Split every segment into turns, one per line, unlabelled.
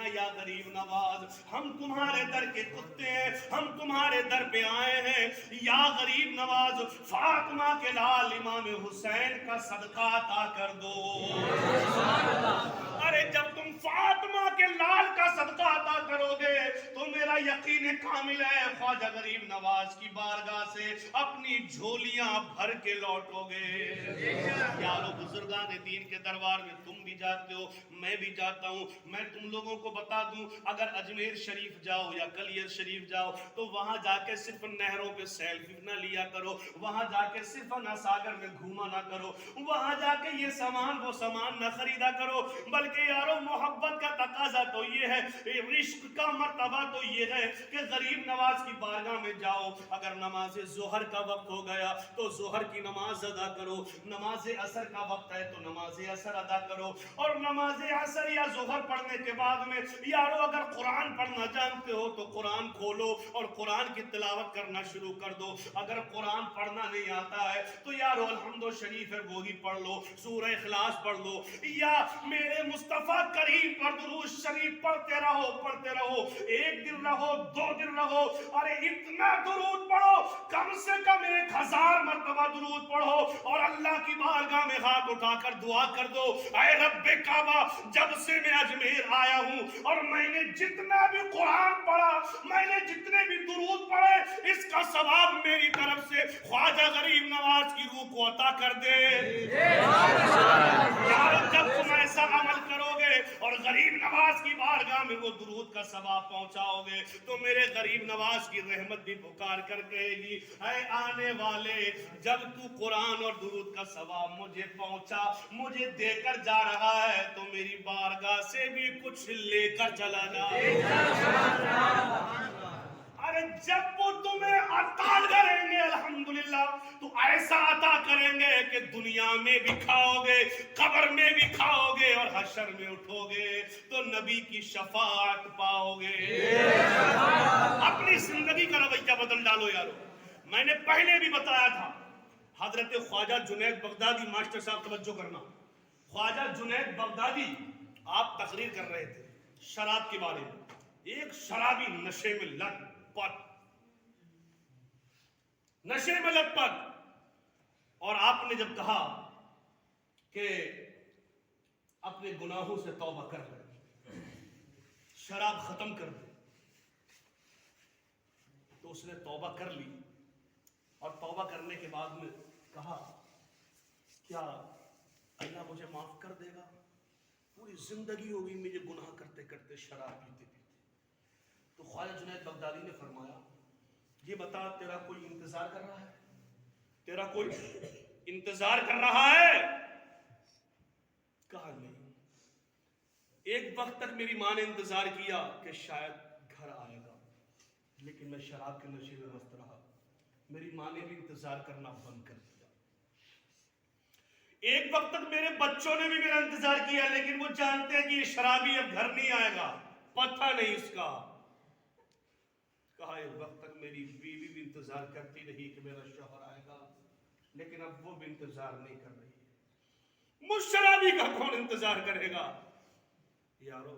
ہیں یا غریب نواز ہم تمہارے در کے کتے ہیں, ہم تمہارے در پہ آئے ہیں, یا غریب نواز فاطمہ کے لال امام حسین کا صدقہ عطا کر دو. ارے جب تم فاطمہ کے لال کا صدقہ عطا کرو گے تو میرا یقین کامل ہے خواجہ غریب نواز کی بارگاہ سے اپنی جھولیاں بھر کے لوٹو گے. یارو بزرگان دین کے دربار میں تم بھی جاتے ہو, میں بھی جاتا ہوں. میں تم لوگوں کو بتا دوں, اگر اجمیر شریف جاؤ یا کلیر شریف جاؤ تو وہاں جا کے صرف نہروں پہ سیلفی نہ لیا کرو, وہاں جا کے صرف ساگر میں گھوما نہ کرو, وہاں جا کے یہ سامان وہ سامان نہ خریدا کرو, بلکہ یارو محبت کا تقاضا تو یہ ہے, عشق کا مرتبہ تو یہ ہے کہ غریب نواز کی بارگاہ میں جاؤ. اگر نماز ظہر کا وقت ہو گیا تو ظہر کی نماز ادا کرو, نماز عصر کا وقت ہے تو نماز عصر ادا کرو, اور نماز عصر یا ظہر پڑھنے کے بعد میں یارو اگر قرآن پڑھنا جانتے ہو تو قرآن کھولو اور قرآن کی تلاوت کرنا شروع کر دو. اگر قرآن پڑھنا نہیں آتا ہے تو یارو الحمد شریف ہے وہی پڑھ لو, سورہ اخلاص پڑھ لو, یا میرے مصطفیٰ کریم پر درود شریف پڑھتے رہو پڑھتے رہو. ایک دن رہو, 2 دن رہو, ارے اتنا درود پڑھو کم سے کم 1000 مرتبہ درود پڑھو اور اللہ کی بارگاہ میں ہاتھ اٹھا کر دعا کر دو, اے رب کعبہ جب سے میں اجمیر آیا ہوں اور میں نے جتنا بھی قرآن پڑھا, میں نے جتنے بھی درود پڑھے, اس کا ثواب میری طرف سے خواجہ غریب نواز کی روح کو عطا کر دے. یار جب تم ایسا عمل کرو گے اور غریب نواز کی بارگاہ میں وہ درود کا ثواب پہنچاؤ گے تو میرے غریب نواز کی رحمت بھی پکار کر کہے گی, اے آنے والے جب تو قرآن اور درود کا ثواب مجھے پہنچا, مجھے دے کر جا رہا ہے تو میری بارگاہ سے بھی کچھ لے کر چلا جا. ارے جب وہ تمہیں عطا کریں گے الحمدللہ تو ایسا عطا کریں گے کہ دنیا میں بھی کھاؤ گے, قبر میں بھی کھاؤ گے, اور حشر میں اٹھو گے تو نبی کی شفاعت پاؤ گے. اپنی زندگی کا رویہ بدل ڈالو یارو. میں نے پہلے بھی بتایا تھا, حضرت خواجہ جنید بغدادی, ماسٹر صاحب توجہ کرنا, خواجہ جنید بغدادی آپ تقریر کر رہے تھے شراب کے بارے میں. ایک شرابی نشے میں لت پت, نشے میں لت پت, اور آپ نے جب کہا کہ اپنے گناہوں سے توبہ کر لے, شراب ختم کر دے, تو اس نے توبہ کر لی, اور توبہ کرنے کے بعد میں کہا کیا اللہ مجھے معاف کر دے گا؟ پوری زندگی ہوگی مجھے گناہ کرتے کرتے, شراب پیتے پیتے. تو خواجہ جنید بغدادی نے فرمایا, یہ بتا تیرا کوئی انتظار کر رہا ہے, تیرا کوئی انتظار کر رہا ہے؟ کہا نہیں. ایک وقت تک میری ماں نے انتظار کیا کہ شاید گھر آئے گا, لیکن میں شراب کے نشے میں مست رہا, میری ماں نے بھی انتظار کرنا بند کر دیا. ایک وقت تک میرے بچوں نے بھی میرا انتظار کیا, لیکن وہ جانتے ہیں کہ یہ شرابی اب گھر نہیں آئے گا, پتہ نہیں اس کا. کہا ایک وقت تک میری بیوی بھی انتظار کرتی رہی کہ میرا شوہر آئے گا, لیکن اب وہ بھی انتظار نہیں کر رہی. مجھ شرابی کا کون انتظار کرے گا؟ یارو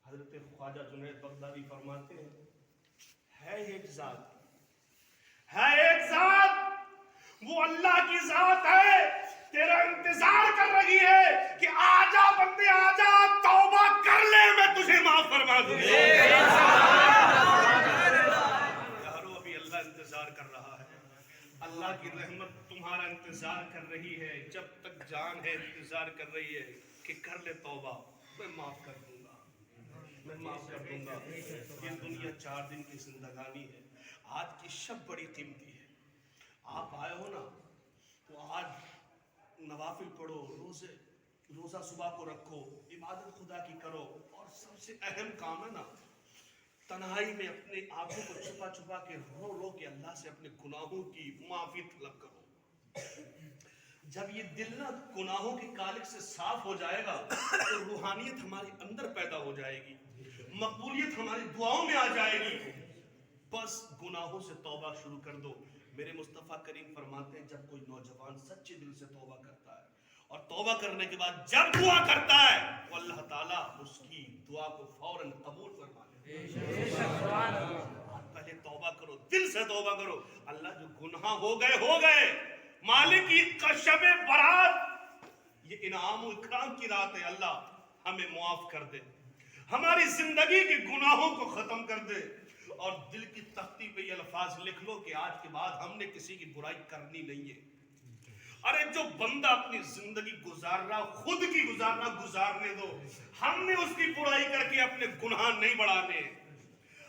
حضرت خواجہ جنید بغدادی فرماتے ہیں, ہے ایک ذات, ہے ایک ذات, وہ اللہ کی ذات ہے, تیرا انتظار کر رہی ہے کہ آجا بندے آجا, توبہ کر لے, میں تجھے معاف فرما دوں. یارو ابھی اللہ انتظار کر رہا ہے, اللہ کی رحمت تمہارا انتظار کر رہی ہے, جب تک جان ہے انتظار کر رہی ہے کہ کر لے توبہ, میں معاف کر دوں گا, میں معاف کر دوں گا. یہ دنیا 4 دن کی زندگانی ہے, آج کی شب بڑی قیمتی ہے. آپ آئے ہو نا تو آج نوافل پڑھو, روزہ صبح کو رکھو, عبادت خدا کی کرو, اور سب سے اہم کام ہے نا تنہائی میں اپنے آنکھوں کو چھپا چھپا کے رو رو کے اللہ سے اپنے گناہوں کی معافی طلب کرو. جب یہ دل نا گناہوں کی کالک سے صاف ہو جائے گا تو روحانیت ہمارے اندر پیدا ہو جائے گی, مقبولیت ہماری دعاؤں میں آ جائے گی. بس گناہوں سے توبہ شروع کر دو. میرے مصطفیٰ کریم فرماتے ہیں جب کوئی نوجوان سچے دل سے توبہ کرتا ہے اور توبہ کرنے کے بعد جب دعا کرتا ہے وہ اللہ تعالیٰ دعا کو فوراً قبول فرما لے. پہلے توبہ کرو, دل سے توبہ کرو. اللہ جو گناہ ہو گئے, مالک کی شب برات یہ انعام و اکرام کی رات ہے. اللہ ہمیں معاف کر دے, ہماری زندگی کے گناہوں کو ختم کر دے, اور دل کی تختی پہ یہ الفاظ لکھ لو کہ آج کے بعد ہم نے کسی کی برائی کرنی نہیں ہے. ارے جو بندہ اپنی زندگی گزار رہا خود کی گزارنا گزارنے دو. ہم نے اس کی برائی کر کے اپنے گناہ نہیں بڑھانے,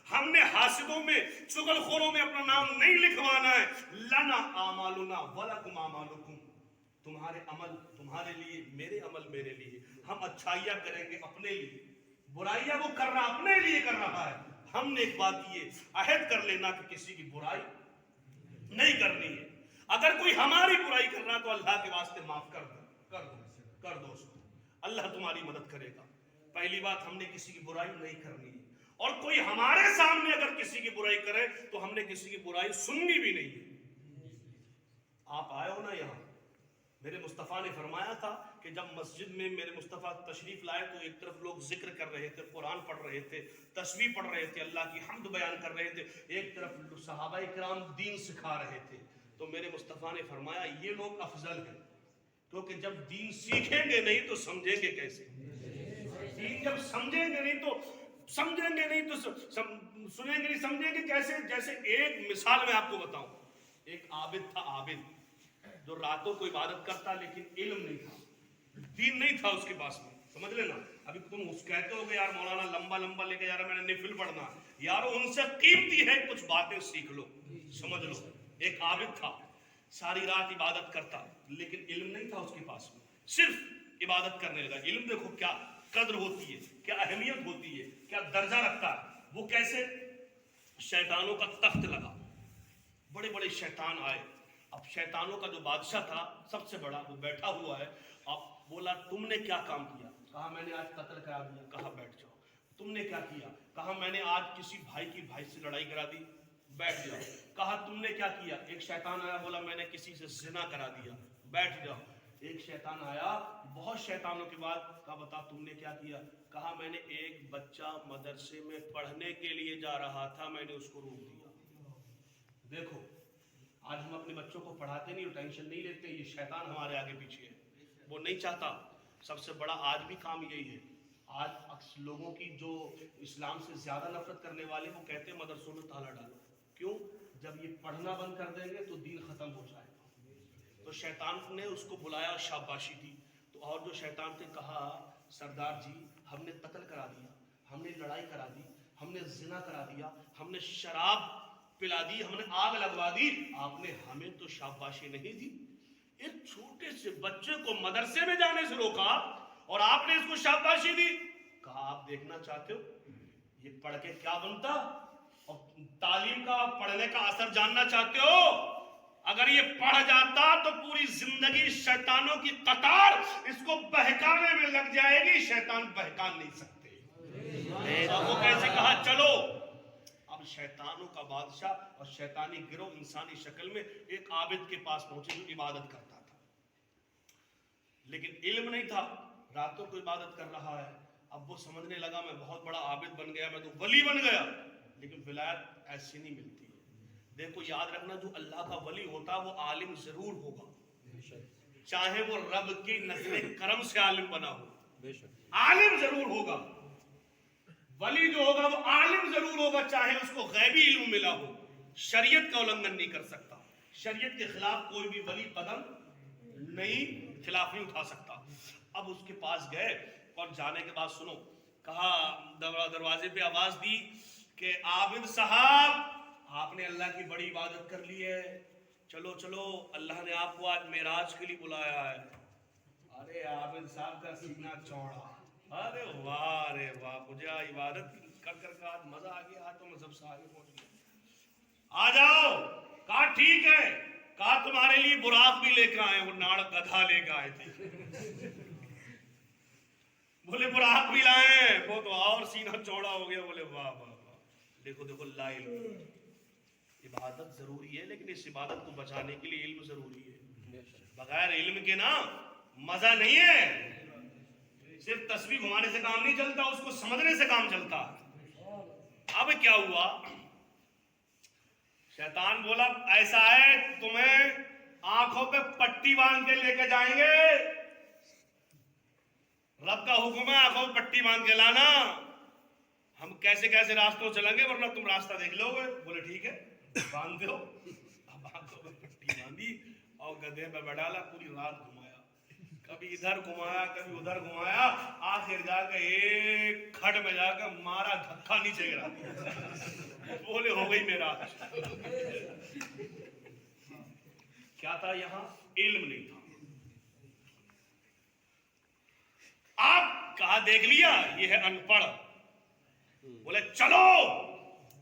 ہم نے حاسدوں میں چغل خوروں میں اپنا نام نہیں لکھوانا ہے. لنا اعمالنا ولکم اعمالکم, تمہارے عمل تمہارے لیے, میرے عمل میرے لیے. ہم اچھائیاں کریں گے اپنے لیے, برائیاں وہ کر رہا اپنے لیے کر رہا ہے. ہم نے ایک بات یہ عہد کر لینا کہ کسی کی برائی نہیں کرنی ہے. اگر کوئی ہماری برائی کر رہا تو اللہ کے واسطے معاف کر دو اس کو, اللہ تمہاری مدد کرے گا. پہلی بات, ہم نے کسی کی برائی نہیں کرنی ہے, اور کوئی ہمارے سامنے اگر کسی کی برائی کرے تو ہم نے کسی کی برائی سننی بھی نہیں ہے. آپ آئے ہو نا یہاں, میرے مصطفیٰ نے فرمایا تھا کہ جب مسجد میں میرے مصطفیٰ تشریف لائے تو ایک طرف لوگ ذکر کر رہے تھے, قرآن پڑھ رہے تھے, تسبیح پڑھ رہے تھے, اللہ کی حمد بیان کر رہے تھے, ایک طرف صحابہ کرام دین سکھا رہے تھے. تو میرے مصطفیٰ نے فرمایا یہ لوگ افضل ہیں, کیونکہ جب دین سیکھیں گے نہیں تو سمجھیں گے کیسے. دین جب سمجھیں گے نہیں تو سنیں گے نہیں, سمجھیں گے کیسے. جیسے ایک مثال میں آپ کو بتاؤں, ایک عابد تھا, عابد جو راتوں کو عبادت کرتا لیکن علم نہیں تھا, دین نہیں تھا اس کے پاس میں. سمجھ لینا, ابھی تم اس کہتے ہو کہ یار مولانا لمبا لے کے جا رہا, میں نے نفل پڑھنا, یارو ان سے قیمتی ہے کچھ باتیں سیکھ لو, سمجھ لو. ایک عابد تھا, ساری رات عبادت کرتا لیکن علم نہیں تھا اس کے پاس میں, صرف عبادت کرنے لگا. علم دیکھو کیا قدر ہوتی ہے, کیا اہمیت ہوتی ہے, کیا درجہ رکھتا ہے. وہ کیسے, شیطانوں کا تخت لگا, بڑے بڑے شیطان آئے. اب شیطانوں کا جو بادشاہ تھا سب سے بڑا, وہ بیٹھا ہوا ہے. اب بولا تم نے کیا کام کیا, کہا میں نے آج قتل کرا دیا. کہا بیٹھ جاؤ. تم نے کیا کیا, کہا میں نے آج کسی بھائی سے لڑائی کرا دی. بیٹھ جاؤ. کہا تم نے کیا کیا, ایک شیطان آیا, بولا میں نے کسی سے زنا کرا دیا. بیٹھ جاؤ. ایک شیطان آیا, بہت شیطانوں کے بعد, کہا بتا تم نے کیا کیا, کہا میں نے ایک بچہ مدرسے میں پڑھنے کے لیے جا رہا تھا, میں نے اس کو روک دیا. دیکھو آج ہم اپنے بچوں کو پڑھاتے نہیں اور ٹینشن نہیں لیتے, یہ شیطان ہمارے آگے پیچھے ہے, وہ نہیں چاہتا. سب سے بڑا آج بھی کام یہی ہے. آج لوگوں کی جو اسلام سے زیادہ نفرت کرنے والے, وہ کہتے ہیں مدرسوں میں تالا ڈالو. کیوں, جب یہ پڑھنا بند کر دیں گے تو دین ختم ہو جائے گا. تو شیطان نے اس کو بلایا, شاباشی دی. تو اور جو شیطان نے کہا سردار جی ہم نے قتل کرا دیا, ہم نے لڑائی کرا دی, ہم نے زنا کرا دیا, ہم نے شراب پلا دی, ہم نے آگ لگوا دی, آپ نے ہمیں تو شاباشی نہیں دی. ایک چھوٹے سے بچے کو مدرسے میں جانے سے روکا اور آپ نے اس کو شاباشی دی. کہا آپ دیکھنا چاہتے ہو یہ پڑھ کے کیا بنتا, اور تعلیم کا پڑھنے کا اثر جاننا چاہتے ہو. اگر یہ پڑھ جاتا تو پوری زندگی شیطانوں کی قطار اس کو بہکانے میں لگ جائے گی, شیطان بہکا نہیں سکتے. وہ کیسے کہا چلو. اب شیطانوں کا بادشاہ اور شیطانی گروہ انسانی شکل میں ایک عابد کے پاس پہنچے جو عبادت کرتا تھا, لیکن علم نہیں تھا, راتوں کو عبادت کر رہا ہے. اب وہ سمجھنے لگا میں بہت بڑا عابد بن گیا, میں تو ولی بن گیا. لیکن ولایت ایسی نہیں ملتی ہے. دیکھو یاد رکھنا, جو اللہ کا ولی ہوتا وہ عالم ضرور ہوگا, چاہے وہ رب کی نظر کرم سے عالم بنا ہو, عالم ضرور ہوگا. ولی جو ہوگا وہ عالم ضرور ہوگا, چاہے اس کو غیبی علم ملا ہو. شریعت کا النگن نہیں کر سکتا, شریعت کے خلاف کوئی بھی ولی قدم نہیں, خلاف نہیں اٹھا سکتا. اب اس کے پاس گئے اور جانے کے بعد سنو, کہا دروازے پہ آواز دی کہ عابد صاحب آپ نے اللہ کی بڑی عبادت کر لی ہے, چلو چلو اللہ نے آپ کو آج معراج کے لیے بلایا ہے. ارے عابد صاحب کا سینہ چوڑا, ارے واہ رے واہ, مجھے عبادت کر کر آج مزہ آ گیا, آج تو میں سب سے آگے پہنچ گیا. آ جاؤ. کہا ٹھیک ہے, کہا تمہارے لیے براق بھی لے کر آئے, وہ ناڑ گدھا لے کے آئے تھے. بولے براق بھی لائے, وہ تو اور سینہ چوڑا ہو گیا. بولے واہ واہ واہ. دیکھو دیکھو لا علم, عبادت ضروری ہے لیکن اس عبادت کو بچانے کے لیے علم ضروری ہے. بغیر علم کے نا مزہ نہیں ہے. صرف تسبیح گھمانے سے کام نہیں چلتا، اس کو سمجھنے سے کام چلتا۔ اب کیا ہوا، شیطان بولا ایسا ہے تمہیں آنکھوں پہ پٹی باندھ کے لے کے جائیں گے، رب کا حکم ہے آنکھوں پہ پٹی باندھ کے لانا، ہم کیسے کیسے راستوں چلیں گے ورنہ تم راستہ دیکھ لو گے۔ بولے ٹھیک ہے باندھ دو۔ اب آنکھوں پہ پٹی باندھی اور گدھے پہ بیٹھالا، پوری رات گھمایا، کبھی ادھر گھمایا کبھی ادھر گھمایا، آخر جا کے ایک کھڈ میں جا کے مارا، دھکا نیچے گرا دیا۔ بولے ہو گئی میرا۔ کیا تھا یہاں؟ علم نہیں تھا۔ آپ کہا دیکھ لیا یہ ہے ان پڑھ، بولے چلو۔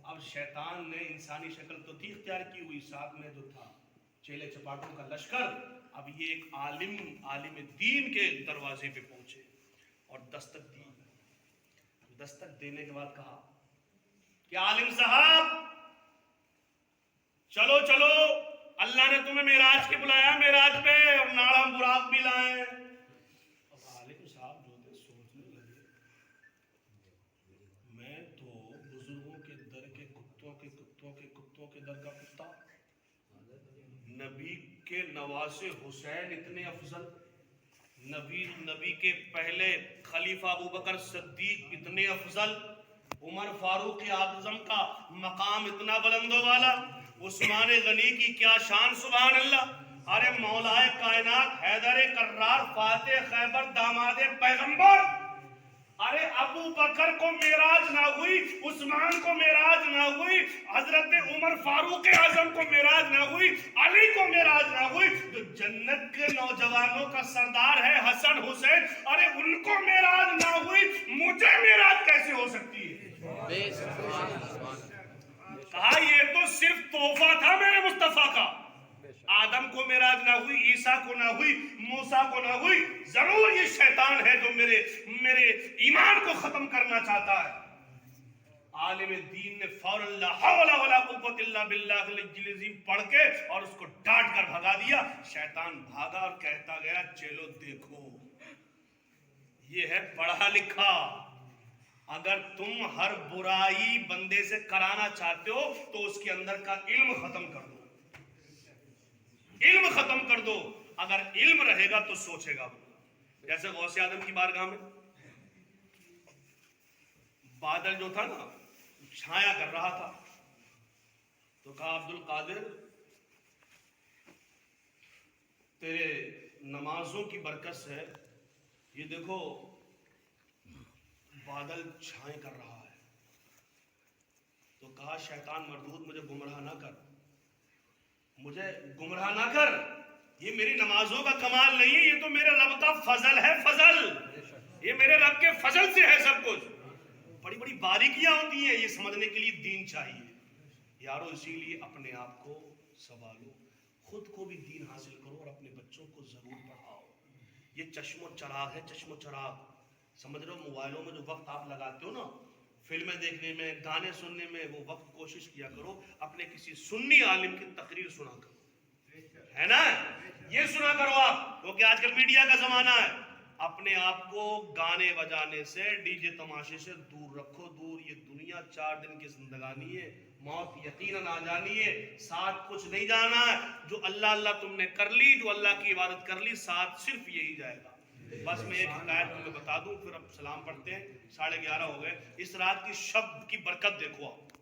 اب شیطان نے انسانی شکل تو تھی اختیار کی ہوئی، ساتھ میں جو تھا چیلے چپاٹوں کا لشکر۔ اب یہ ایک عالم دین کے دروازے پہ پہنچے اور دستک دی۔ دستک دینے کے بعد کہا کہ عالم صاحب چلو چلو، اللہ نے تمہیں معراج کے بلایا، معراج پہ اور ناڑا براق بھی لائے۔ اب عالم صاحب جو تھے سوچنے لگے، میں تو بزرگوں کے در کے کتوں کے در کا کتا، نبی کے نواسے حسین اتنے افضل، نبی کے پہلے خلیفہ ابوبکر صدیق اتنے افضل، عمر فاروق اعظم کا مقام اتنا بلند و والا، عثمان غنی کی کیا شان، سبحان اللہ۔ ارے مولا کائنات حیدر کرار فاتح خیبر داماد پیغمبر، ارے ابو بکر کو معراج نہ ہوئی، عثمان کو معراج نہ ہوئی، حضرت عمر فاروق اعظم کو معراج نہ ہوئی، علی کو معراج نہ ہوئی، جو جنت کے نوجوانوں کا سردار ہے حسن حسین، ارے ان کو معراج نہ ہوئی، مجھے معراج کیسے ہو سکتی ہے؟ کہا یہ تو صرف تحفہ تھا میرے مصطفیٰ کا، آدم کو معراج نہ ہوئی، عیسیٰ کو نہ ہوئی، موسیٰ کو نہ ہوئی، ضرور یہ شیطان ہے جو میرے ایمان کو ختم کرنا چاہتا ہے۔ عالم دین نے فوراً لا حول ولا قوت الا باللہ العلی العظیم پڑھ کے اور اس کو ڈانٹ کر بھگا دیا۔ شیطان بھاگا اور کہتا گیا چلو دیکھو یہ ہے پڑھا لکھا، اگر تم ہر برائی بندے سے کرانا چاہتے ہو تو اس کے اندر کا علم ختم کر دو، علم ختم کر دو، اگر علم رہے گا تو سوچے گا۔ جیسے غوث اعظم کی بارگاہ میں بادل جو تھا نا چھایا کر رہا تھا، تو کہا عبد القادر تیرے نمازوں کی برکت سے یہ دیکھو بادل چھائیں کر رہا ہے۔ تو کہا شیطان مردود مجھے گمراہ نہ کر، مجھے گمراہ نہ کر، یہ میری نمازوں کا کمال نہیں ہے، یہ تو میرے رب کا فضل ہے، فضل، یہ میرے رب کے فضل سے ہے سب کچھ۔ بڑی بڑی باریکیاں ہوتی ہیں، یہ سمجھنے کے لیے دین چاہیے یارو، اسی لیے اپنے آپ کو سنبھالو، خود کو بھی دین حاصل کرو اور اپنے بچوں کو ضرور پڑھاؤ۔ یہ چشم و چراغ ہے، چشم و چراغ، سمجھ رہے ہو؟ موبائلوں میں جو وقت آپ لگاتے ہو نا فلمیں دیکھنے میں، گانے سننے میں، وہ وقت کوشش کیا کرو اپنے کسی سنی عالم کی تقریر سنا کرو، ہے نا، یہ سنا کرو آپ، کیونکہ آج کل میڈیا کا زمانہ ہے۔ اپنے آپ کو گانے بجانے سے، ڈی جے تماشے سے دور رکھو، دور۔ یہ دنیا 4 دن کی زندگانی ہے، موت یقیناً آ جانی ہے، ساتھ کچھ نہیں جانا ہے۔ جو اللہ اللہ تم نے کر لی، جو اللہ کی عبادت کر لی، ساتھ صرف یہی جائے گا۔ بس میں ایک حکایت تمہیں بتا دوں، پھر اب سلام پڑھتے ہیں، 11:30 ہو گئے۔ اس رات کی شب کی برکت دیکھو آپ۔